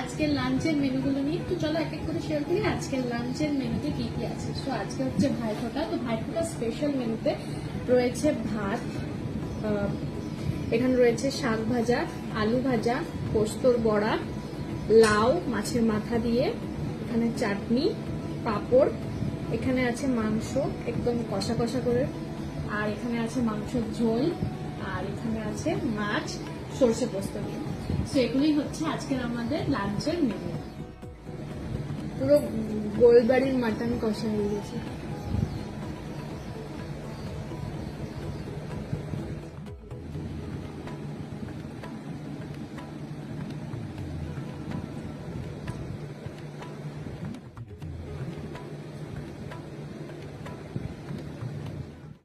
আজকের লাঞ্চের মেনুগুলো নিয়ে একটু চলো এক এক করে শেয়ার করি আজকের লাঞ্চের মেনুতে কি কি আছে। তো আজকে হচ্ছে ভাইফোঁটা, তো ভাইফোঁটা স্পেশাল মেনুতে রয়েছে ভাত, এখানে রয়েছে শাক ভাজা, আলু ভাজা, পোস্তর বড়া, লাউ মাছের মাথা দিয়ে, এখানে চাটনি, পাঁপড়, এখানে আছে মাংস একদম কষা কষা করে, আর এখানে আছে মাংসের ঝোল, আর এখানে আছে মাছ সরষে পোস্ত দিয়ে। তো এগুলোই হচ্ছে আজকের আমাদের লাঞ্চের মেনু। পুরো গোলবাড়ির মাটন কষা হয়ে গেছে।